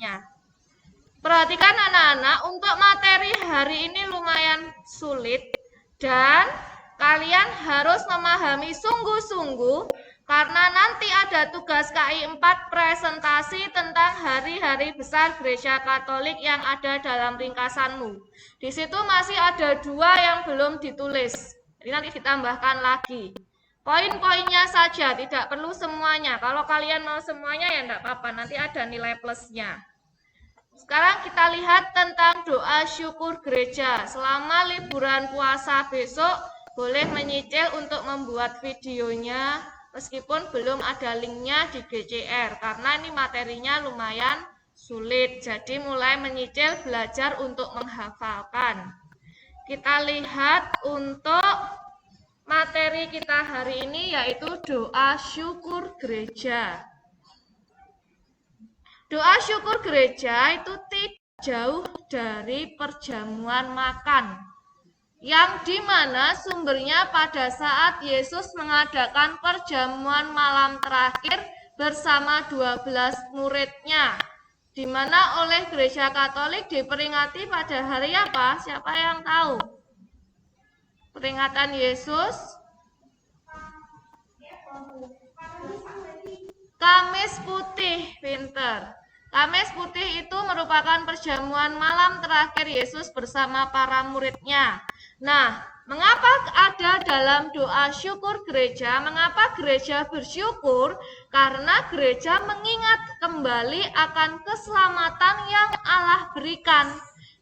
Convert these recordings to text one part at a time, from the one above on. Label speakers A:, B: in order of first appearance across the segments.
A: muridnya. Perhatikan anak-anak, untuk materi hari ini lumayan sulit dan kalian harus memahami sungguh-sungguh karena nanti ada tugas KI 4 presentasi tentang hari-hari besar Gereja Katolik yang ada dalam ringkasanmu. Di situ masih ada 2 yang belum ditulis. Jadi nanti ditambahkan lagi. Poin-poinnya saja, tidak perlu semuanya. Kalau kalian mau semuanya ya enggak apa-apa, nanti ada nilai plusnya. Sekarang kita lihat tentang doa syukur gereja. Selama liburan puasa besok, boleh menyicil untuk membuat videonya, meskipun belum ada linknya di GCR, karena ini materinya lumayan sulit. Jadi mulai menyicil belajar untuk menghafalkan. Kita lihat untuk materi kita hari ini yaitu doa syukur gereja. Doa syukur gereja itu tidak jauh dari perjamuan makan, yang dimana sumbernya pada saat Yesus mengadakan perjamuan malam terakhir bersama 12 muridnya, dimana oleh Gereja Katolik diperingati pada hari apa? Siapa yang tahu? Peringatan Yesus? Kamis Putih, pinter. Kamis Putih itu merupakan perjamuan malam terakhir Yesus bersama para muridnya. Nah, mengapa ada dalam doa syukur gereja? Mengapa gereja bersyukur? Karena gereja mengingat kembali akan keselamatan yang Allah berikan.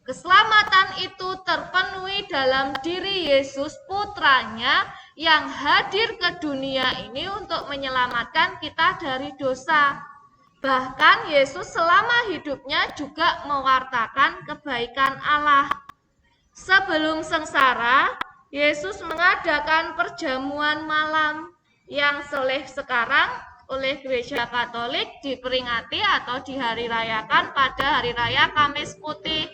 A: Keselamatan itu terpenuhi dalam diri Yesus putranya yang hadir ke dunia ini untuk menyelamatkan kita dari dosa. Bahkan Yesus selama hidupnya juga mewartakan kebaikan Allah. Sebelum sengsara, Yesus mengadakan perjamuan malam yang sekarang oleh Gereja Katolik diperingati atau dihari rayakan pada hari raya Kamis Putih.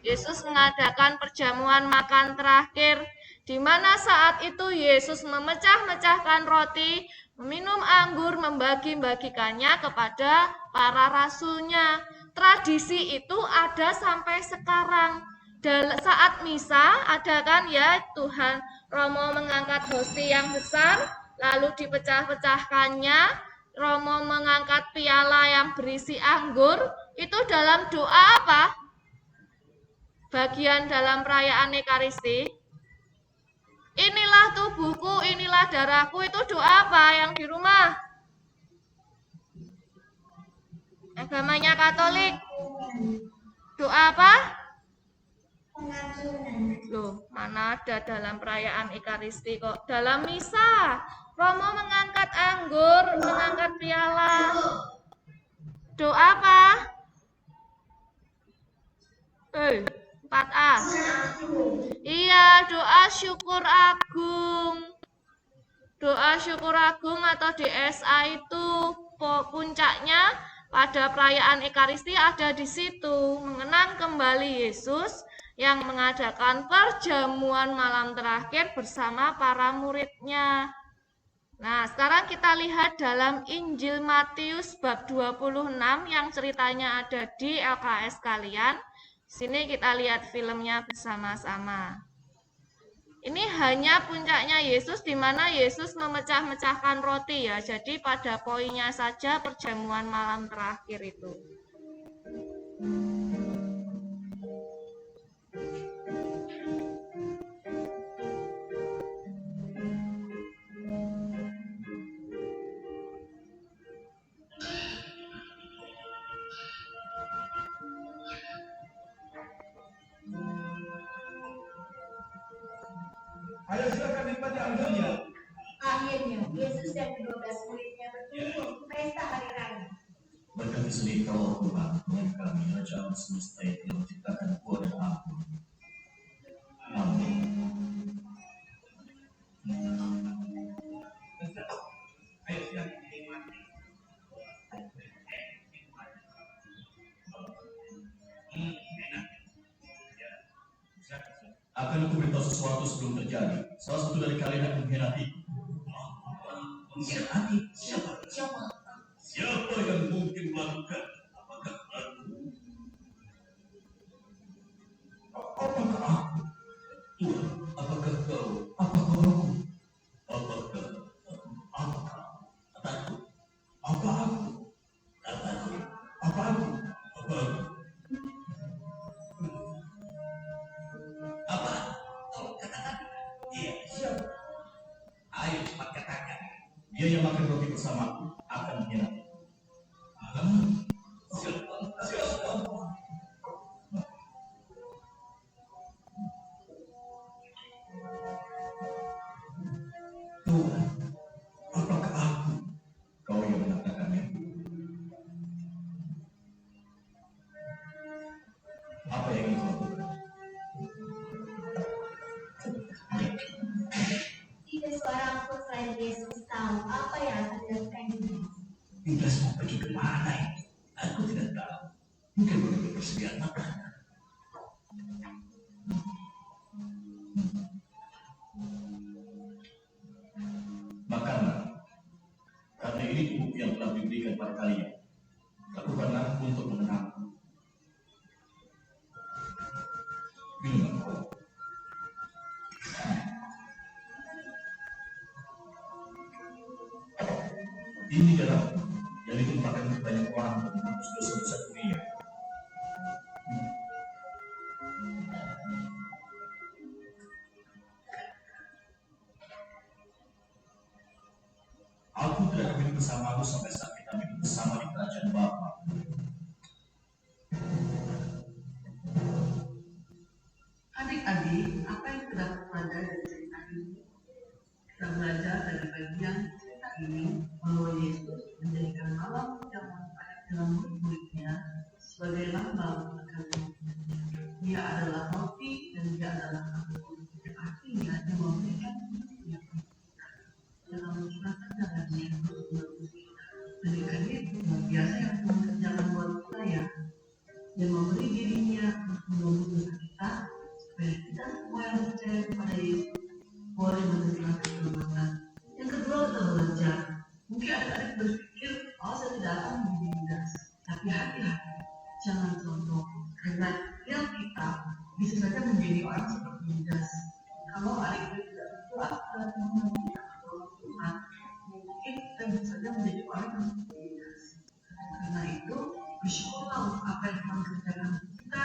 A: Yesus mengadakan perjamuan makan terakhir, di mana saat itu Yesus memecah-mecahkan roti, meminum anggur, membagi-bagikannya kepada para rasulnya. Tradisi itu ada sampai sekarang. Dan saat misa ada kan ya, Tuhan Romo mengangkat hosti yang besar, lalu dipecah-pecahkannya. Romo mengangkat piala yang berisi anggur. Itu dalam doa apa? Bagian dalam perayaan Ekaristi. Inilah tubuhku, inilah darahku, itu doa apa yang di rumah? Agamanya Katolik. Doa apa? Loh, mana ada dalam perayaan Ekaristi kok? Dalam misa. Romo mengangkat anggur, mengangkat piala. Doa apa? 4A. Iya, doa syukur agung. Doa syukur agung atau DSA itu puncaknya pada perayaan Ekaristi ada di situ, mengenang kembali Yesus yang mengadakan perjamuan malam terakhir bersama para muridnya. Nah, sekarang kita lihat dalam Injil Matius bab 26 yang ceritanya ada di LKS kalian. Sini kita lihat filmnya bersama-sama. Ini hanya puncaknya Yesus di mana Yesus memecah-mecahkan roti ya. Jadi pada poinnya saja perjamuan malam terakhir itu.
B: Ayo silakan nikmati Angelnya.
C: Akhirnya, Yesus dan ke-12 muridnya berkumpul untuk pesta hari raya.
B: Berkati seni Kau Tuhan, dengan kami Raja semesta yang telah menciptakan Kau dan aku. Amin. Ayo silakan nikmati. Akan aku beritahu sesuatu sebelum terjadi. Salah satu dari kalian akan mengkhianatiku. Mengkhianati? Siapa? Siapa yang mungkin melakukan? Apakah aku? Dia yang makan roti bersamaku akan mengkhianati. Tuhan, apakah aku kau yang mengatakannya? Apa yang ingin kau lakukan?
C: Tidak seorang pun selain Yesus tahu apa yang akan dilakukan dia.
B: Yudas mau pergi kemana ini? Aku tidak tahu. Mungkin begitu persediaan makan. Makanlah. Karena ini tubuhku yang telah diberikan pada kalian. Lakukanlah untuk mengenangku. Minumlah. Ini darahku yang ditumpahkan ke banyak orang untuk menghapus dosa-dosa dunia. Aku tidak akan hidup bersamamu sampai saat kita hidup bersama di kerajaan Bapa.
D: Adik-adik, apa yang kita pelajari dari cerita ini? Kita belajar dari bagian cerita ini bahwa Yesus menjadikan malam perjamuan pada dalam murid-muridnya sebagai lambang akan kematiannya. Dia adalah roti dan dia adalah anggur. Artinya dia memberikan hidupnya dalam mencurahkan darahnya untuk menebus kita. Dan karena itu luar biasa yang Tuhan kerjakan buat kita ya. Dia memberi dirinya untuk menebus dosa kita supaya kita semua yang percaya kepada Yesus boleh menerima keselamatan. Yang kedua kita belajar. Mungkin adik-adik berpikir, saya tidak akan menjadi Yudas. Tapi hati-hati, jangan contoh. Karena yang kita bisa saja menjadi orang seperti Yudas. Kalau adik-adik tidak berdoa kepada Tuhan, Tuhan, mungkin kita bisa saja menjadi orang yang seperti Yudas. Karena itu, bersyukurlah untuk apa yang Tuhan kerjakan kita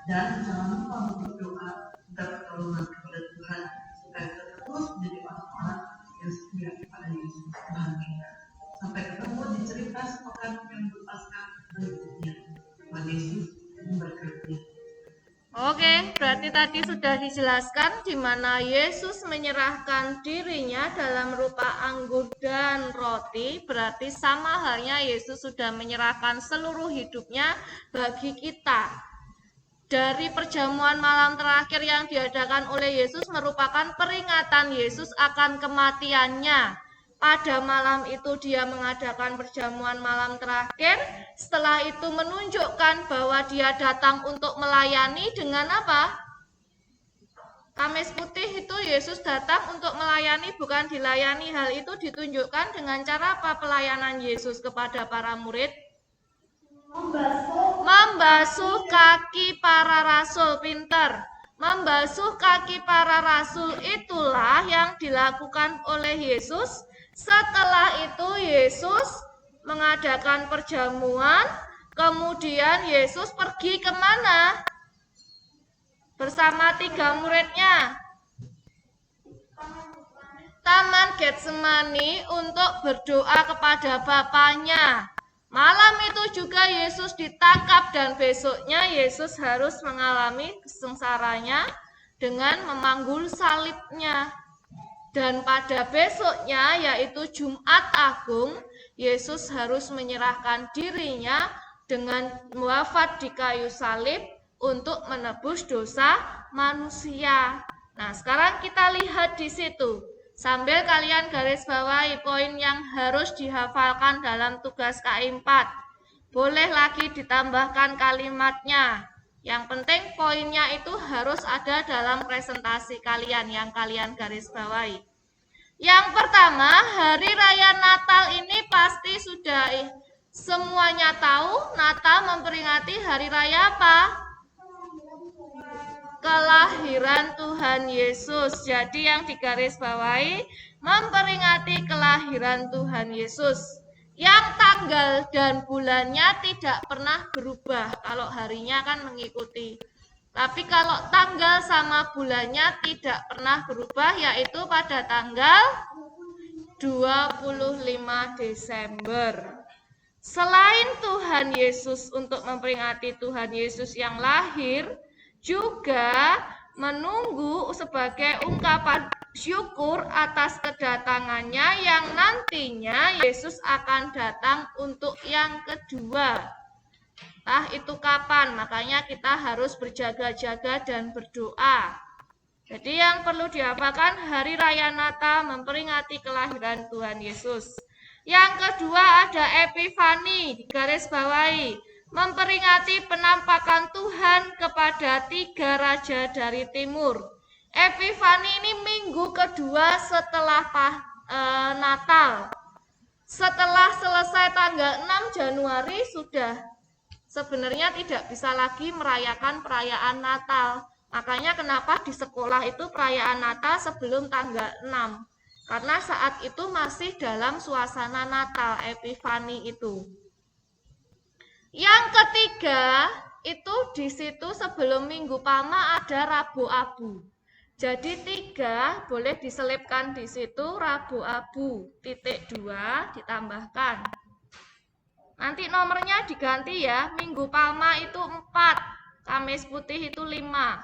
D: dan jangan lupa untuk berdoa minta pertolongan kepada Tuhan supaya kita terus menjadi orang-orang yang setia kepada Yesus Tuhan kita. Sampai ketemu di cerita sepekan yang berpasca berikutnya. Tuhan Yesus memberkati.
A: Oke, berarti tadi sudah dijelaskan di mana Yesus menyerahkan dirinya dalam rupa anggur dan roti. Berarti sama halnya Yesus sudah menyerahkan seluruh hidupnya bagi kita. Dari perjamuan malam terakhir yang diadakan oleh Yesus merupakan peringatan Yesus akan kematiannya. Pada malam itu dia mengadakan perjamuan malam terakhir. Setelah itu menunjukkan bahwa dia datang untuk melayani dengan apa? Kamis putih itu Yesus datang untuk melayani, bukan dilayani. Hal itu ditunjukkan dengan cara apa pelayanan Yesus kepada para murid? Membasuh kaki para rasul. Pinter. Membasuh kaki para rasul itulah yang dilakukan oleh Yesus. Setelah itu Yesus mengadakan perjamuan, kemudian Yesus pergi kemana? Bersama 3 muridnya. Taman Getsemani untuk berdoa kepada Bapaknya. Malam itu juga Yesus ditangkap dan besoknya Yesus harus mengalami kesengsaranya dengan memanggul salibnya. Dan pada besoknya yaitu Jumat Agung, Yesus harus menyerahkan dirinya dengan wafat di kayu salib untuk menebus dosa manusia. Nah, sekarang kita lihat di situ. Sambil kalian garis bawahi poin yang harus dihafalkan dalam tugas KI 4. Boleh lagi ditambahkan kalimatnya. Yang penting poinnya itu harus ada dalam presentasi kalian yang kalian garis bawahi. Yang pertama, hari raya Natal ini pasti sudah semuanya tahu. Natal memperingati hari raya apa? Kelahiran Tuhan Yesus. Jadi yang digaris bawahi memperingati kelahiran Tuhan Yesus. Yang tanggal dan bulannya tidak pernah berubah. Kalau harinya kan mengikuti. Tapi kalau tanggal sama bulannya tidak pernah berubah, yaitu pada tanggal 25 Desember. Selain Tuhan Yesus untuk memperingati Tuhan Yesus yang lahir, juga menunggu sebagai ungkapan syukur atas kedatangannya yang nantinya Yesus akan datang untuk yang kedua. Itu kapan? Makanya kita harus berjaga-jaga dan berdoa. Jadi yang perlu dihafalkan Hari Raya Natal memperingati kelahiran Tuhan Yesus. Yang kedua ada Epifani, digaris bawahi, memperingati penampakan Tuhan kepada 3 raja dari timur. Epifani ini minggu kedua setelah Natal. Setelah selesai tanggal 6 Januari sudah sebenarnya tidak bisa lagi merayakan perayaan Natal. Makanya kenapa di sekolah itu perayaan Natal sebelum tanggal 6. Karena saat itu masih dalam suasana Natal, Epifani itu. Yang ketiga, itu di situ sebelum Minggu Palma ada Rabu Abu. Jadi 3 boleh diselipkan di situ Rabu Abu, .2 ditambahkan. Nanti nomornya diganti ya, Minggu Palma itu 4, Kamis Putih itu 5.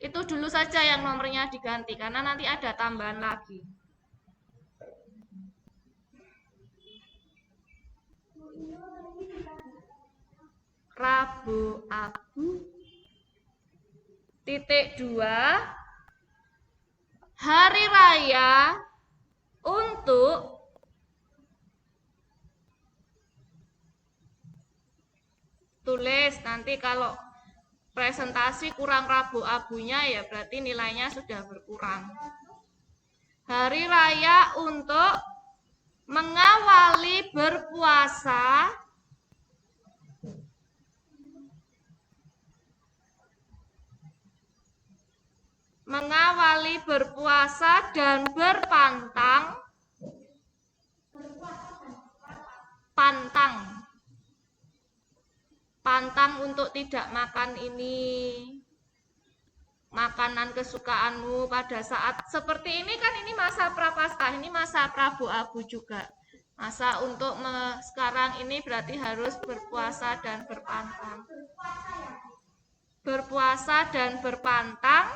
A: Itu dulu saja yang nomornya diganti, karena nanti ada tambahan lagi. Rabu Abu, .2, hari raya untuk tulis. Nanti kalau presentasi kurang Rabu Abunya ya berarti nilainya sudah berkurang. Hari raya untuk mengawali berpuasa dan berpantang untuk tidak makan ini makanan kesukaanmu pada saat seperti ini kan, ini masa Prapaskah, ini masa Rabu Abu juga. Masa untuk sekarang ini berarti harus berpuasa dan berpantang. Berpuasa dan berpantang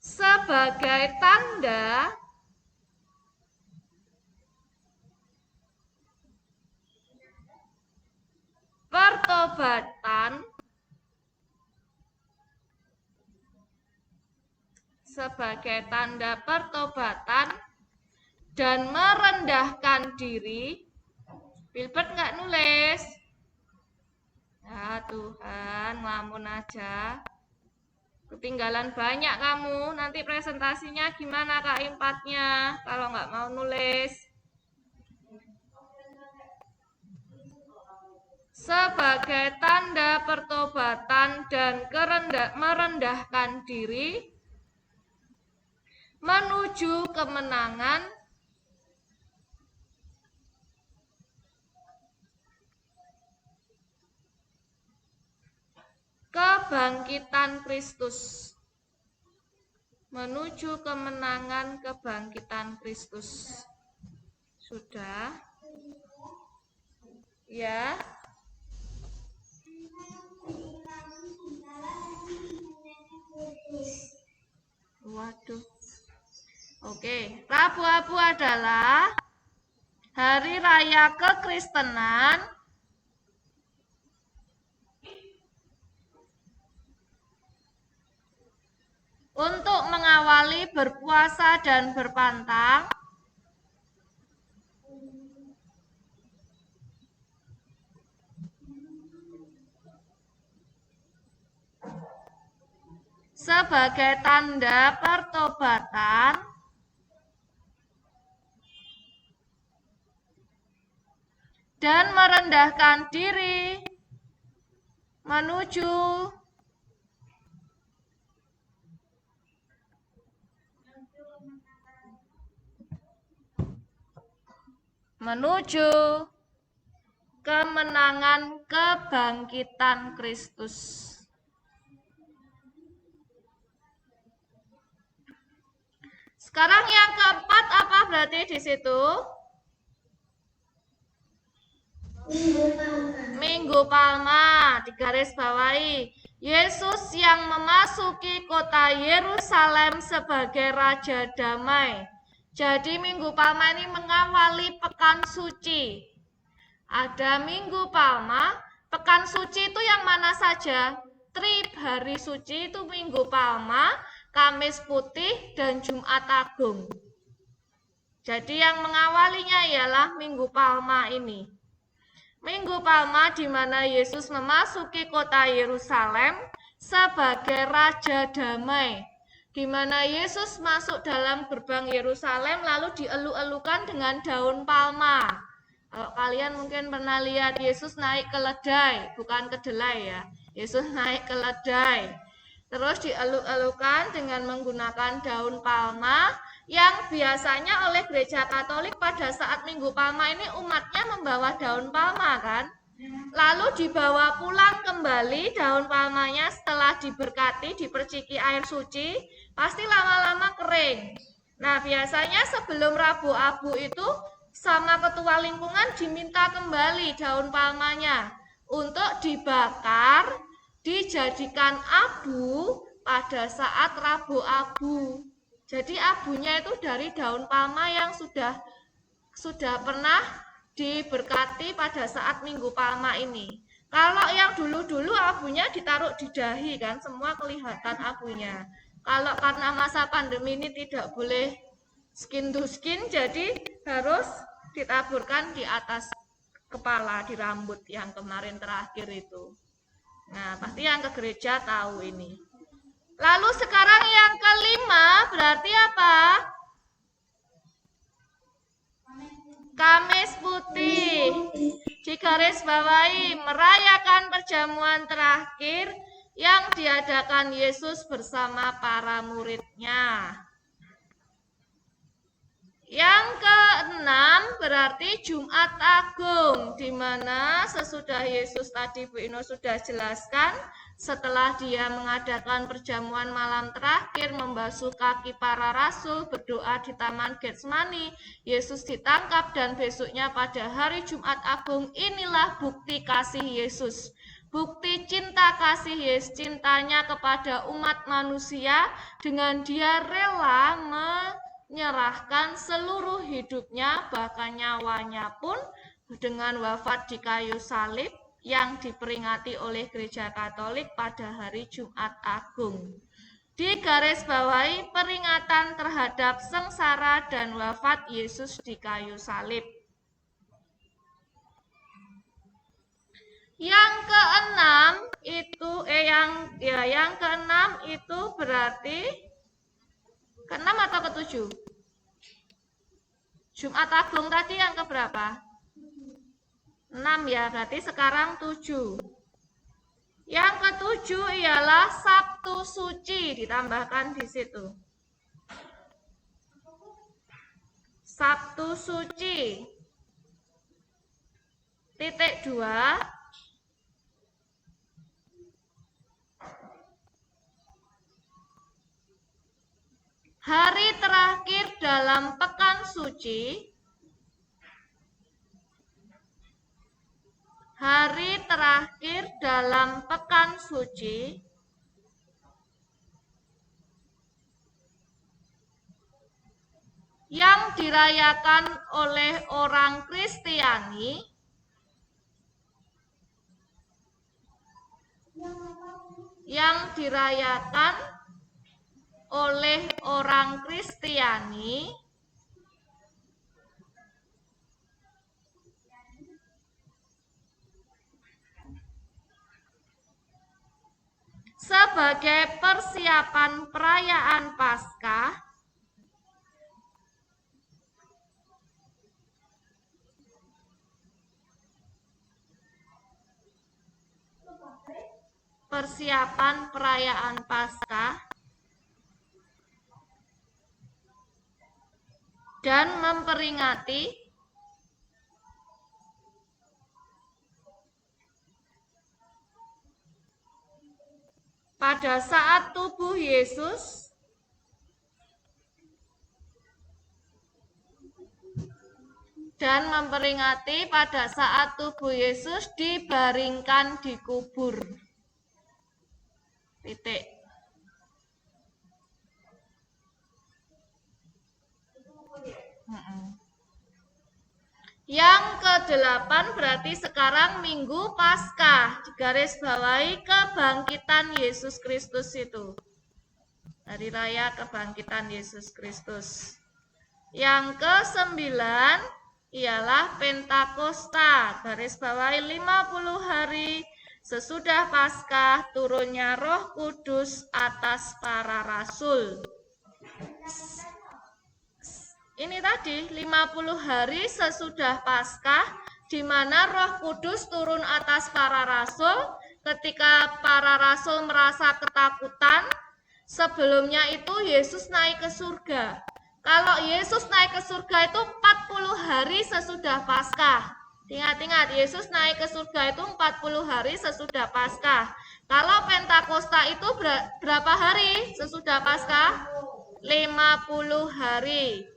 A: sebagai tanda pertobatan, dan merendahkan diri. Wilbert nggak nulis? Ya Tuhan, ngelamun aja. Ketinggalan banyak kamu. Nanti presentasinya gimana Kak Impatnya kalau nggak mau nulis? Sebagai tanda pertobatan dan merendahkan diri menuju kemenangan kebangkitan Kristus. Menuju kemenangan kebangkitan Kristus. Sudah? Ya. Waduh. Oke, Rabu Abu adalah hari raya kekristenan untuk mengawali berpuasa dan berpantang sebagai tanda pertobatan dan merendahkan diri menuju kemenangan kebangkitan Kristus. Sekarang yang keempat apa berarti di situ? Minggu Palma, digaris bawahi. Yesus yang memasuki kota Yerusalem sebagai Raja Damai. Jadi Minggu Palma ini mengawali Pekan Suci. Ada Minggu Palma, Pekan Suci itu yang mana saja? Trip hari suci itu Minggu Palma, Kamis Putih, dan Jumat Agung. Jadi yang mengawalinya ialah Minggu Palma ini. Minggu Palma di mana Yesus memasuki kota Yerusalem sebagai Raja Damai. Di mana Yesus masuk dalam gerbang Yerusalem lalu dielu-elukan dengan daun palma. Kalau kalian mungkin pernah lihat Yesus naik keledai, bukan kedelai ya. Yesus naik keledai. Terus dielu-elukan dengan menggunakan daun palma. Yang biasanya oleh gereja Katolik pada saat Minggu Palma ini umatnya membawa daun palma kan. Lalu dibawa pulang kembali daun palmanya setelah diberkati, diperciki air suci, pasti lama-lama kering. Nah biasanya sebelum Rabu Abu itu sama ketua lingkungan diminta kembali daun palmanya untuk dibakar, dijadikan abu pada saat Rabu Abu. Jadi abunya itu dari daun palma yang sudah pernah diberkati pada saat Minggu Palma ini. Kalau yang dulu-dulu abunya ditaruh di dahi kan, semua kelihatan abunya. Kalau karena masa pandemi ini tidak boleh skin to skin, jadi harus ditaburkan di atas kepala, di rambut yang kemarin terakhir itu. Nah, pasti yang ke gereja tahu ini. Lalu sekarang yang kelima berarti apa? Kamis Putih. Digaris bawahi merayakan perjamuan terakhir yang diadakan Yesus bersama para muridnya. Yang keenam berarti Jumat Agung, di mana sesudah Yesus tadi Bu Ino sudah jelaskan, setelah dia mengadakan perjamuan malam terakhir, membasuh kaki para rasul, berdoa di Taman Getsemani, Yesus ditangkap dan besoknya pada hari Jumat Agung inilah bukti kasih Yesus. Bukti cinta kasih Yesus, cintanya kepada umat manusia dengan dia rela menyerahkan seluruh hidupnya, bahkan nyawanya pun dengan wafat di kayu salib yang diperingati oleh gereja Katolik pada hari Jumat Agung. Digaris bawahi peringatan terhadap sengsara dan wafat Yesus di kayu salib. Yang keenam itu yang keenam itu berarti keenam atau ketujuh? Jumat Agung tadi yang keberapa? 6 ya, berarti sekarang 7. Yang ketujuh ialah Sabtu Suci, ditambahkan di situ. Sabtu Suci. Titik 2. Hari terakhir dalam Pekan Suci. Hari terakhir dalam Pekan Suci yang dirayakan oleh orang Kristiani sebagai persiapan perayaan Paskah dan memperingati pada saat tubuh Yesus dan memperingati pada saat tubuh Yesus dibaringkan di kubur. Titik. Yang ke-8 berarti sekarang Minggu Paskah, digaris bawahi kebangkitan Yesus Kristus itu. Hari Raya Kebangkitan Yesus Kristus. Yang ke-9 ialah Pentakosta, garis bawahi 50 hari sesudah Paskah turunnya Roh Kudus atas para rasul. Ini tadi 50 hari sesudah Paskah di mana Roh Kudus turun atas para rasul ketika para rasul merasa ketakutan. Sebelumnya itu Yesus naik ke surga. Kalau Yesus naik ke surga itu 40 hari sesudah Paskah. Ingat-ingat, Yesus naik ke surga itu 40 hari sesudah Paskah. Kalau Pentakosta itu berapa hari sesudah Paskah? 50 hari.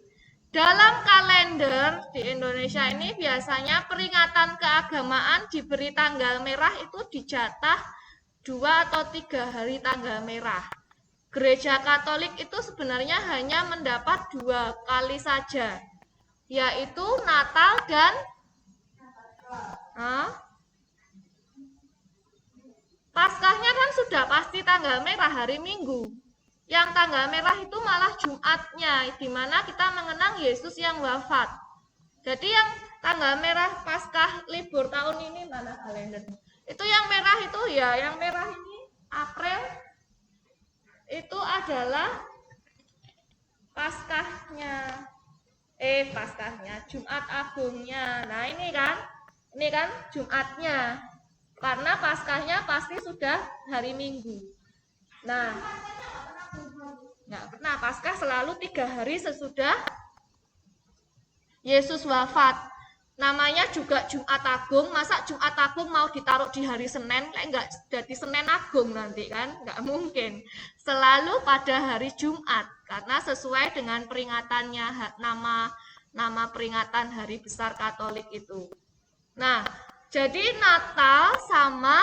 A: Dalam kalender di Indonesia ini biasanya peringatan keagamaan diberi tanggal merah itu dijatah 2 atau 3 hari tanggal merah. Gereja Katolik itu sebenarnya hanya mendapat 2 kali saja, yaitu Natal dan Paskahnya kan sudah pasti tanggal merah hari Minggu. Yang tanggal merah itu malah Jumatnya, di mana kita mengenang Yesus yang wafat. Jadi yang tanggal merah Paskah libur tahun ini mana kalender? Itu yang merah itu ya, yang merah ini April itu adalah Paskahnya. Paskahnya, Jumat Agungnya. Nah, ini kan Jumatnya. Karena Paskahnya pasti sudah hari Minggu. Nah, nggak pernah, Paskah selalu 3 hari sesudah Yesus wafat. Namanya juga Jumat Agung. Masa Jumat Agung mau ditaruh di hari Senin? Nggak jadi Senin Agung nanti kan? Nggak mungkin. Selalu pada hari Jumat. Karena sesuai dengan peringatannya, nama peringatan Hari Besar Katolik itu. Nah, jadi Natal sama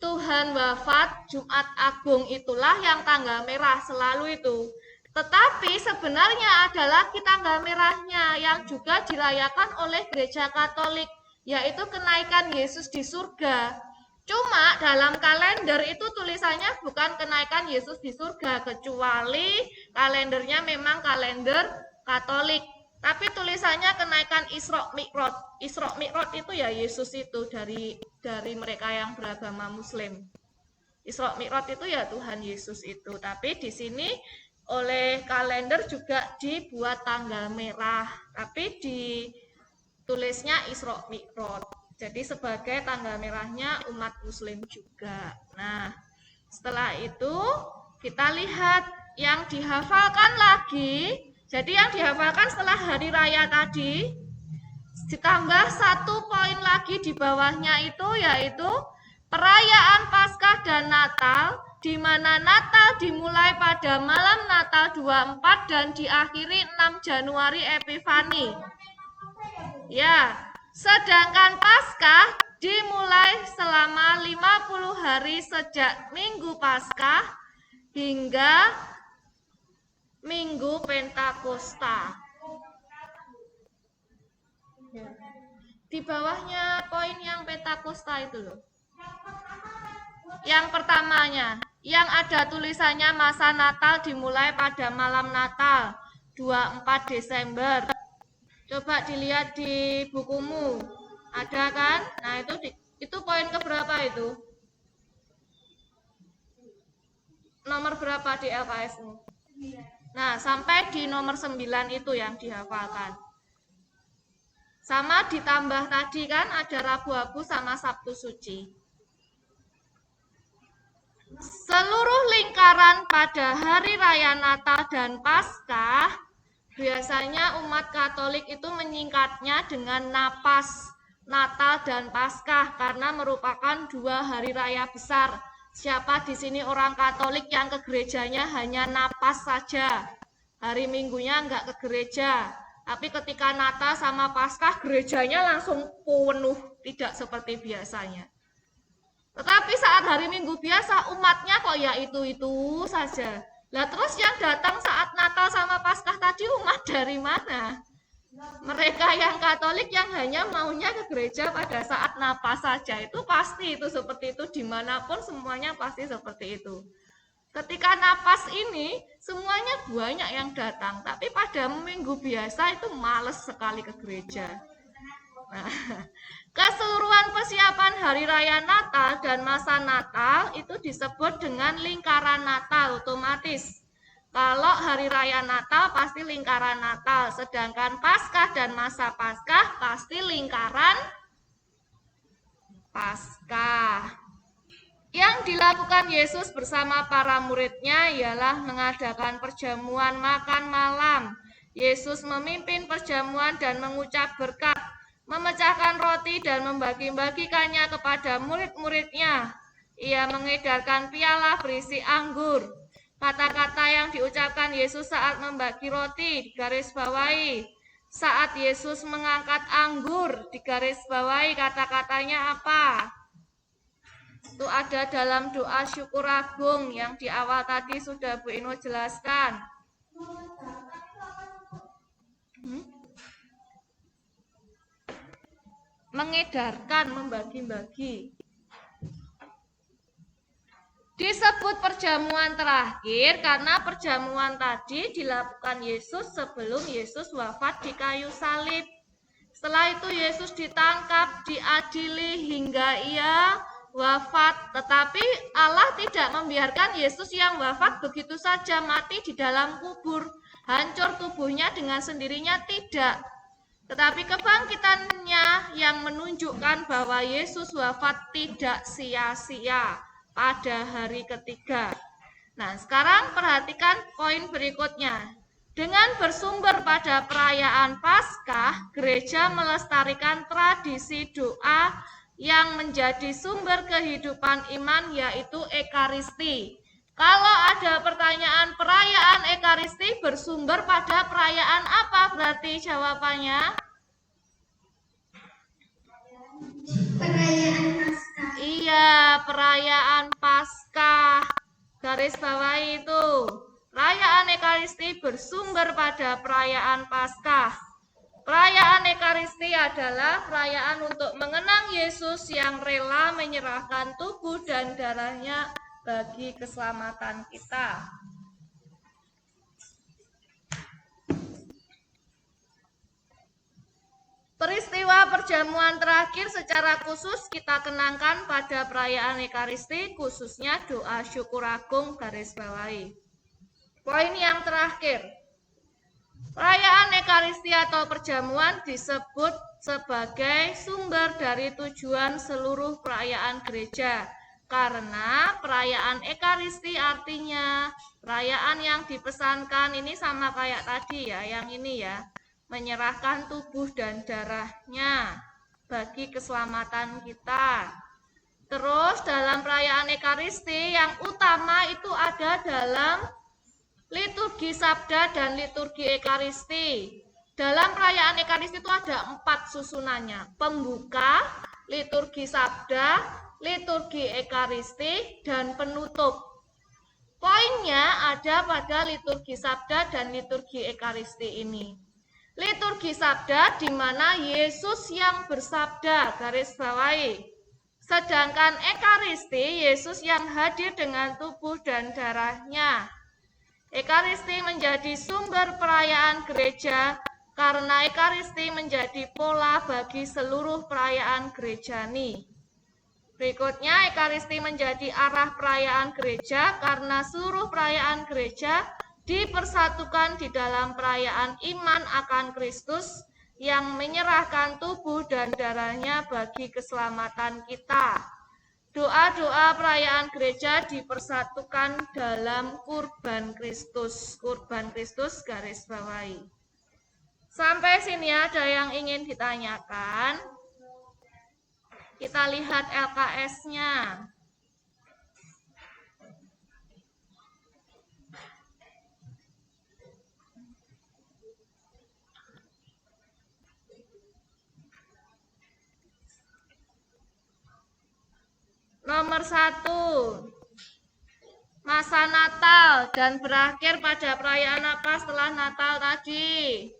A: Tuhan wafat Jumat Agung itulah yang tanggal merah selalu itu. Tetapi sebenarnya ada lagi tanggal merahnya yang juga dirayakan oleh Gereja Katolik, yaitu kenaikan Yesus di surga. Cuma dalam kalender itu tulisannya bukan kenaikan Yesus di surga, kecuali kalendernya memang kalender Katolik. Tapi tulisannya kenaikan Isra Mi'raj. Isra Mi'raj itu ya Yesus itu dari mereka yang beragama Muslim. Isra Mi'raj itu ya Tuhan Yesus itu. Tapi di sini oleh kalender juga dibuat tanggal merah. Tapi ditulisnya Isra Mi'raj. Jadi sebagai tanggal merahnya umat Muslim juga. Nah, setelah itu kita lihat yang dihafalkan lagi. Jadi yang dihafalkan setelah hari raya tadi, ditambah 1 poin lagi di bawahnya itu, yaitu perayaan Paskah dan Natal, di mana Natal dimulai pada malam Natal 24 dan diakhiri 6 Januari Epifani. Ya, sedangkan Paskah dimulai selama 50 hari sejak Minggu Paskah hingga Minggu Pentakosta. Di bawahnya poin yang Pentakosta itu loh. Yang pertamanya, yang ada tulisannya masa Natal dimulai pada malam Natal 24 Desember. Coba dilihat di bukumu. Ada kan? Nah, itu poin keberapa itu? Nomor berapa di LKS-mu? Nah, sampai di nomor 9 itu yang dihafalkan. Sama ditambah tadi kan ada Rabu Abu sama Sabtu Suci. Seluruh lingkaran pada hari raya Natal dan Paskah, biasanya umat Katolik itu menyingkatnya dengan Napas, Natal dan Paskah, karena merupakan 2 hari raya besar. Siapa di sini orang Katolik yang ke gerejanya hanya Napas saja? Hari Minggunya enggak ke gereja. Tapi ketika Natal sama Paskah gerejanya langsung penuh, tidak seperti biasanya. Tetapi saat hari Minggu biasa umatnya kok ya itu-itu saja. Lah terus yang datang saat Natal sama Paskah tadi umat dari mana? Mereka yang Katolik yang hanya maunya ke gereja pada saat napas saja, itu pasti itu seperti itu, dimanapun semuanya pasti seperti itu. Ketika napas ini semuanya banyak yang datang, tapi pada minggu biasa itu males sekali ke gereja. Nah, keseluruhan persiapan hari raya Natal dan masa Natal itu disebut dengan lingkaran Natal otomatis. Kalau hari raya Natal pasti lingkaran Natal, sedangkan Paskah dan masa Paskah pasti lingkaran Paskah. Yang dilakukan Yesus bersama para muridnya ialah mengadakan perjamuan makan malam. Yesus memimpin perjamuan dan mengucap berkat, memecahkan roti dan membagi-bagikannya kepada murid-muridnya. Ia mengedarkan piala berisi anggur. Kata-kata yang diucapkan Yesus saat membagi roti digarisbawahi. Saat Yesus mengangkat anggur digarisbawahi kata-katanya apa? Itu ada dalam doa syukur agung yang di awal tadi sudah Bu Ino jelaskan. Mengedarkan, membagi-bagi. Disebut perjamuan terakhir karena perjamuan tadi dilakukan Yesus sebelum Yesus wafat di kayu salib. Setelah itu Yesus ditangkap, diadili hingga ia wafat. Tetapi Allah tidak membiarkan Yesus yang wafat begitu saja mati di dalam kubur. Hancur tubuhnya dengan sendirinya, tidak. Tetapi kebangkitannya yang menunjukkan bahwa Yesus wafat tidak sia-sia pada hari ketiga. Nah, sekarang perhatikan poin berikutnya. Dengan bersumber pada perayaan Paskah, gereja melestarikan tradisi doa yang menjadi sumber kehidupan iman, yaitu Ekaristi. Kalau ada pertanyaan perayaan Ekaristi bersumber pada perayaan apa? Berarti jawabannya?
C: Perayaan Paskah.
A: Iya, perayaan Paskah. Garis bawahi itu. Perayaan Ekaristi bersumber pada perayaan Paskah. Perayaan Ekaristi adalah perayaan untuk mengenang Yesus yang rela menyerahkan tubuh dan darahnya bagi keselamatan kita. Peristiwa perjamuan terakhir secara khusus kita kenangkan pada perayaan Ekaristi, khususnya doa syukur agung garis bawahi. Poin yang terakhir, perayaan Ekaristi atau perjamuan disebut sebagai sumber dari tujuan seluruh perayaan gereja. Karena perayaan Ekaristi artinya perayaan yang dipesankan ini sama kayak tadi ya, yang ini ya. Menyerahkan tubuh dan darahnya bagi keselamatan kita. Terus dalam perayaan Ekaristi yang utama itu ada dalam liturgi Sabda dan liturgi Ekaristi. Dalam perayaan Ekaristi itu ada 4 susunannya. Pembuka, liturgi Sabda, liturgi Ekaristi, dan penutup. Poinnya ada pada liturgi Sabda dan liturgi Ekaristi ini. Liturgi Sabda di mana Yesus yang bersabda, garis bawahi. Sedangkan Ekaristi, Yesus yang hadir dengan tubuh dan darahnya. Ekaristi menjadi sumber perayaan gereja karena Ekaristi menjadi pola bagi seluruh perayaan gerejani. Berikutnya, Ekaristi menjadi arah perayaan gereja karena seluruh perayaan gereja dipersatukan di dalam perayaan iman akan Kristus yang menyerahkan tubuh dan darahnya bagi keselamatan kita. Doa-doa perayaan gereja dipersatukan dalam kurban Kristus. Kurban Kristus garis bawahi. Sampai sini ada yang ingin ditanyakan? Kita lihat LKS-nya. Nomor 1, masa Natal dan berakhir pada perayaan apa setelah Natal tadi?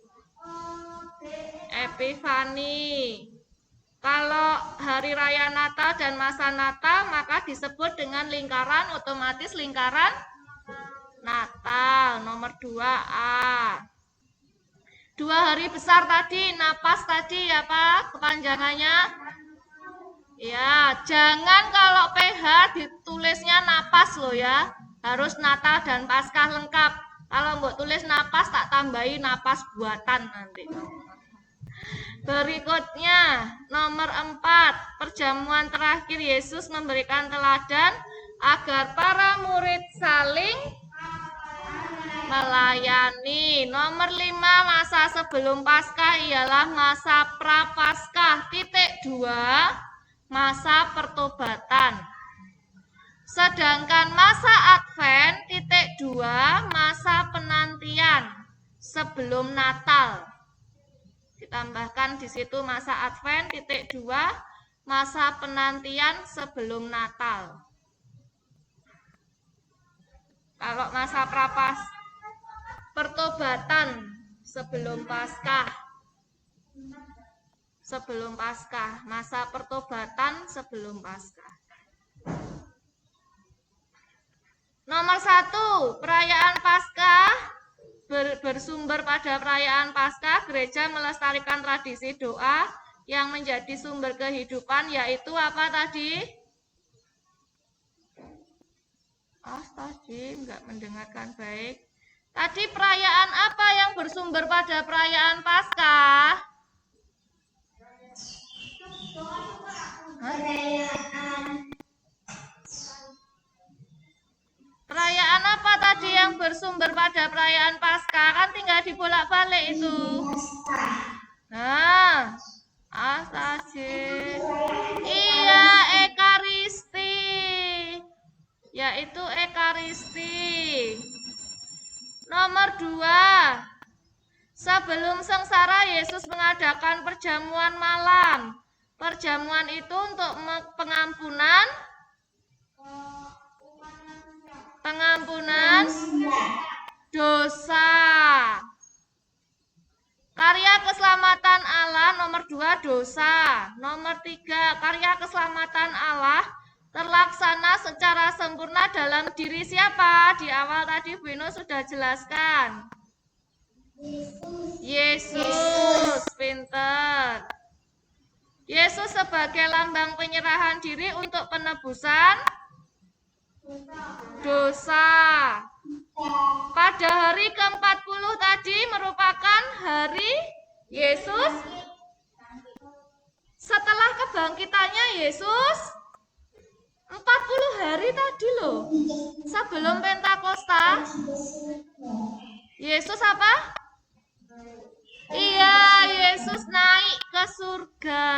A: Epifani. Kalau hari raya Natal dan masa Natal maka disebut dengan lingkaran, otomatis lingkaran Natal. Nomor 2A. 2 hari besar tadi, napas tadi apa kepanjangannya? Ya, jangan kalau PH ditulisnya napas loh ya. Harus Natal dan Paskah lengkap. Kalau mbok tulis napas tak tambahi napas buatan nanti. Berikutnya, nomor 4, perjamuan terakhir Yesus memberikan teladan agar para murid saling melayani. Nomor 5, masa sebelum Paskah ialah masa Prapaskah. Titik 2, masa pertobatan. Sedangkan masa Advent, titik 2, masa penantian sebelum Natal. Ditambahkan di situ masa Advent, titik 2, masa penantian sebelum Natal. Kalau masa pertobatan sebelum Paskah. Sebelum Paskah, masa pertobatan sebelum Paskah. Nomor 1, perayaan Paskah. Bersumber pada perayaan Paskah, gereja melestarikan tradisi doa yang menjadi sumber kehidupan, yaitu apa tadi? Tadi enggak mendengarkan baik. Tadi perayaan apa yang bersumber pada perayaan Paskah? Perayaan apa tadi yang bersumber pada perayaan Paskah? Kan tinggal dibolak-balik itu. Nah, iya, Ekaristi. Yaitu Ekaristi. Nomor 2. Sebelum sengsara Yesus mengadakan perjamuan malam. Perjamuan itu untuk pengampunan dosa. Karya keselamatan Allah nomor 2 dosa. Nomor 3, karya keselamatan Allah terlaksana secara sempurna dalam diri siapa? Di awal tadi Bino sudah jelaskan. Yesus, pinter. Yesus sebagai lambang penyerahan diri untuk penebusan dosa. Pada hari ke-40 tadi merupakan hari Yesus. Setelah kebangkitannya Yesus 40 hari tadi loh. Sebelum Pentakosta. Yesus apa? Iya, Yesus naik ke surga.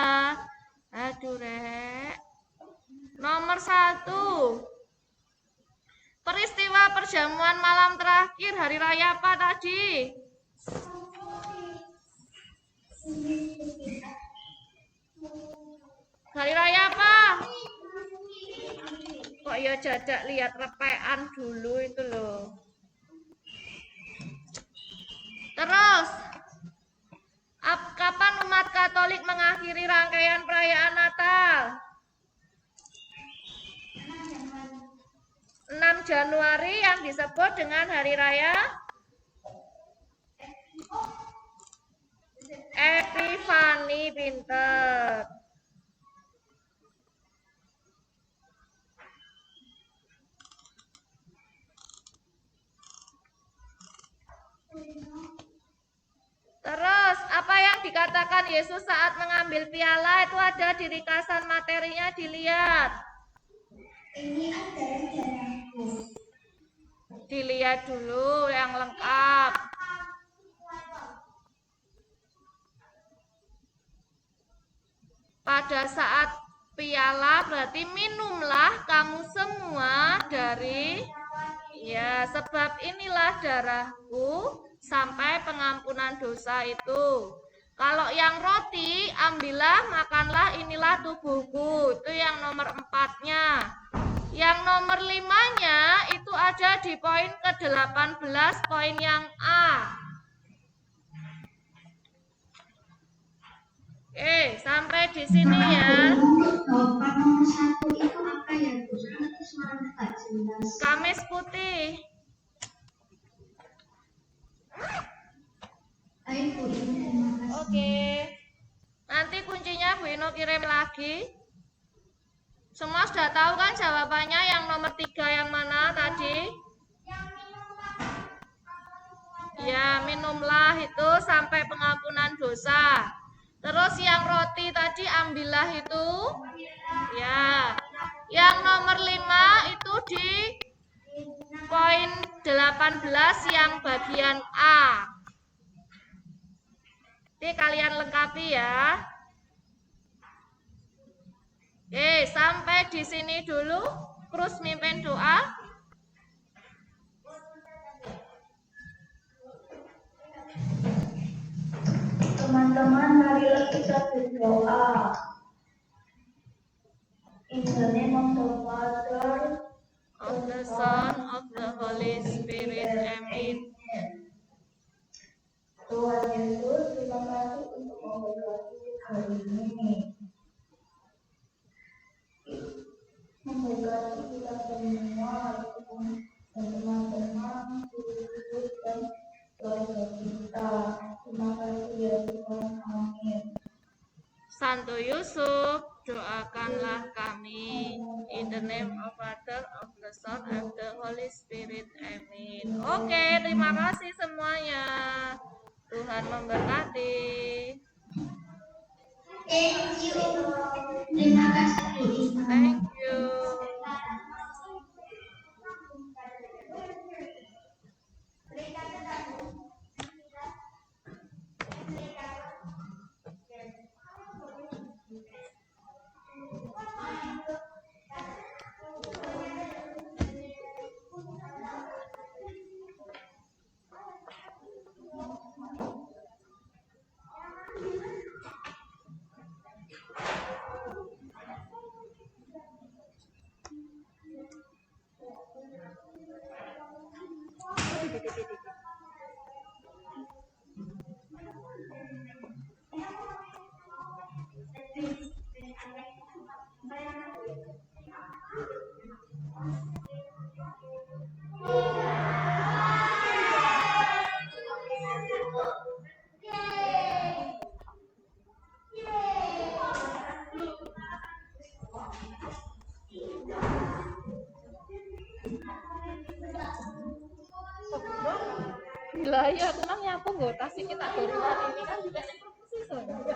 A: Aduh, Rek. Nomor 1. Peristiwa perjamuan malam terakhir hari raya apa tadi? Hari raya apa? Kok ya jadak lihat repean dulu itu loh. Terus, kapan umat Katolik mengakhiri rangkaian perayaan Natal? 6 Januari yang disebut dengan Hari Raya Epifani, pinter. Terus, apa yang dikatakan Yesus saat mengambil piala itu ada di ringkasan materinya, dilihat.
C: Ini adalah darahku.
A: Dilihat dulu yang lengkap. Pada saat piala berarti minumlah kamu semua dari, ya, sebab inilah darahku sampai pengampunan dosa itu. Kalau yang roti, ambillah, makanlah, inilah tubuhku. Itu yang nomor 4-nya. Yang nomor 5-nya itu ada di poin ke-18, poin yang A. Oke, sampai di sini ya.
C: Jawaban nomor 1 itu apa ya, Bu? Itu suaranya tak jelas.
A: Kamis putih.
C: Ayo Bu, ini terima kasih.
A: Oke. Nanti kuncinya Bu Ino kirim lagi. Semua sudah tahu kan jawabannya yang nomor 3 yang mana tadi? Ya, minumlah itu sampai pengampunan dosa. Terus yang roti tadi ambillah itu. Ya. Yang nomor 5 itu di poin 18 yang bagian A. Nanti kalian lengkapi ya. Oke, sampai di sini dulu. Terus mimpin doa.
C: Teman-teman, marilah kita berdoa. In the name of the Father,
A: Of the Son, of the Holy Spirit. Amin.
C: Tuhan Yesus, terima kasih untuk memberkati hari ini. Memberkati kita semua, dan teman-teman, guru-guru, dan keluarga kita. Terima kasih ya Tuhan. Amin.
A: Santo Yusuf, doakanlah kami. In the name of Father, of the Son, of the Holy Spirit. Amin. Oke, terima kasih semuanya. Tuhan memberkati.
C: Thank you. Terima kasih Bu Ina.
A: Thank you. Lah ya aku nang nyapu nggo tas iki tak dorunan ini kan juga ning kursi soalnya.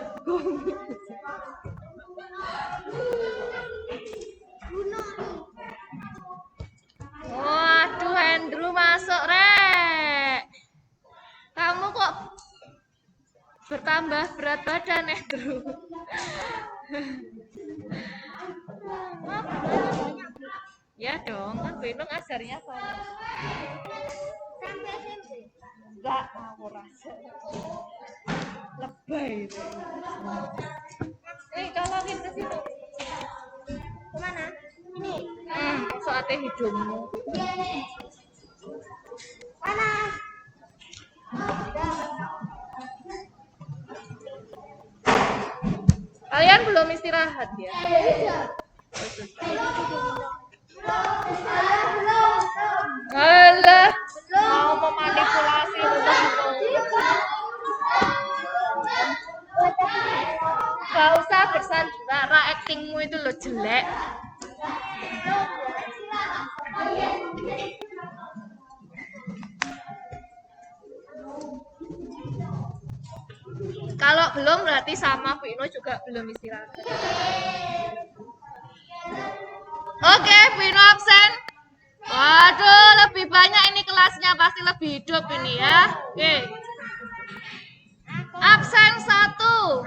A: Waduh, Andrew masuk, Rek. Kamu kok bertambah berat badan, Andrew? Ya dong, kan Bu Ino ngajarnya banyak.
C: Sampai SMP.
A: Enggak, aku rasa lebay itu. Kalau ke situ.
C: Kemana? Ini.
A: Soate hidungmu.
C: Mana?
A: Kalian belum istirahat ya? Alah, mau memanipulasi Gak usah bersandera, aktingmu itu lo jelek. Kalau belum berarti sama Bu Ino juga belum istirahat. Oke, Bu Ino absen. Waduh, lebih banyak ini kelasnya, pasti lebih hidup ini ya. Oke. Absen 1.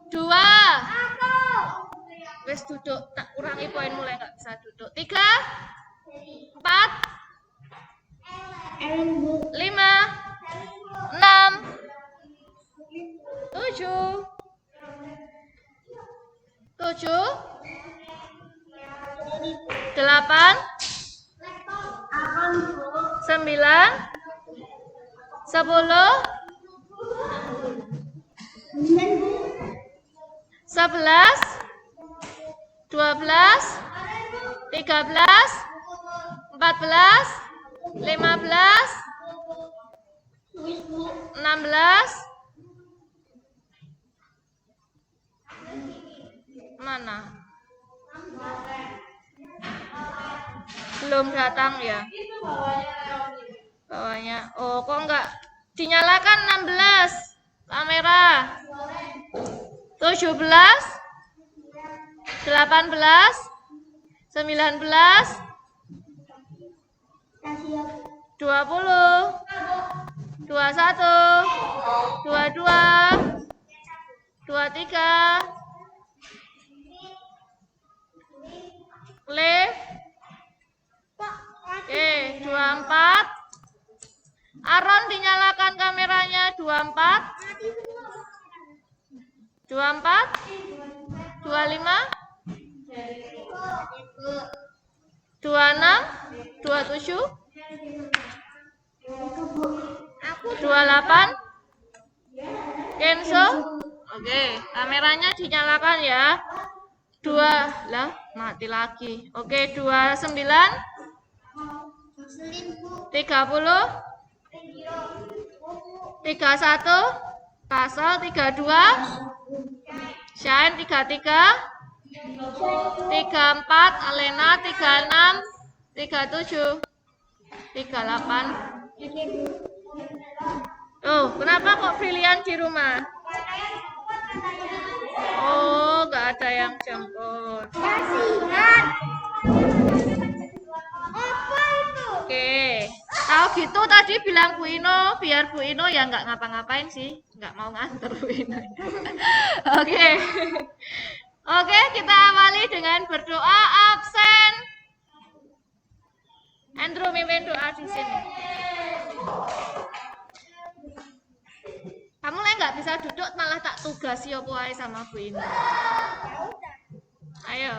A: 2. Wes duduk, tak kurangi poin mulai nggak bisa duduk. 3. 4. 5. 6. 7. 7. 8, 9, 10, 11, 12, 13, 14, 15, 16, mana? Belum datang ya? Bawahnya. Oh, kok enggak dinyalakan 16 kamera? 17, 18, 19, 20, 21, 22, 23, left. Oke, 24. Aaron dinyalakan kameranya 24. 24, 25, 26, 27, 28, Kenzo. Oke, kameranya dinyalakan ya. 2, lah mati lagi. Oke, 29, 30, 31, Kasal 32, Shine 33, 34, Alena 36, 37, 38. Oh, kenapa kok Brilian di rumah? Oh, nggak ada yang jemput. Oke, tahu gitu tadi bilang Bu Ino, biar Bu Ino ya nggak ngapa-ngapain sih, nggak mau nganter Bu Ino. Oke, oke, kita awali dengan berdoa absen. Andrew mimpin doa di sini. Kamu lah nggak bisa duduk, malah tak tugasi opo ae sama Bu Ino. Ayo,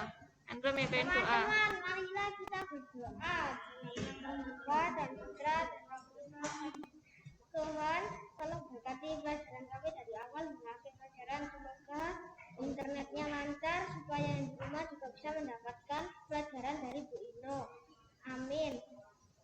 A: Andrew mimpin doa.
C: Teman-teman, marilah kita berdoa. Bapa dan Putra dan Roh Kudus. Tuhan, tolong berkati pelajaran kami dari awal hingga akhir pelajaran. Semoga internetnya lancar supaya yang di rumah juga bisa mendapatkan pelajaran dari Bu Ino. Amin.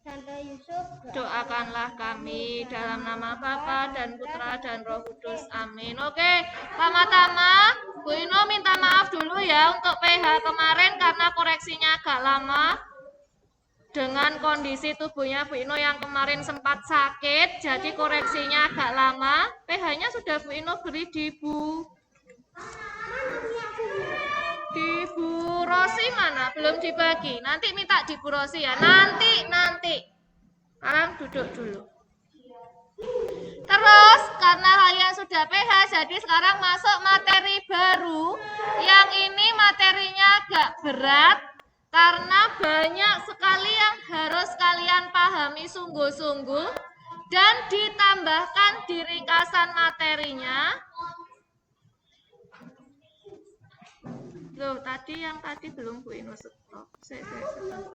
C: Santo Yusuf,
A: Doakanlah kami dalam nama Bapa dan Putra dan Roh Kudus. Amin. Oke, pertama-tama Bu Ino minta maaf dulu ya untuk PH kemarin karena koreksinya agak lama. Dengan kondisi tubuhnya Bu Ino yang kemarin sempat sakit, jadi koreksinya agak lama. PH-nya sudah Bu Ino beri di Bu Rosi mana? Belum dibagi. Nanti minta di Bu Rosi ya. Nanti. Sekarang duduk dulu. Terus karena kalian sudah PH, jadi sekarang masuk materi baru. Yang ini materinya agak berat karena banyak sekali yang harus kalian pahami sungguh-sungguh dan ditambahkan di ringkasan materinya. Loh, tadi belum Bu Ino stop.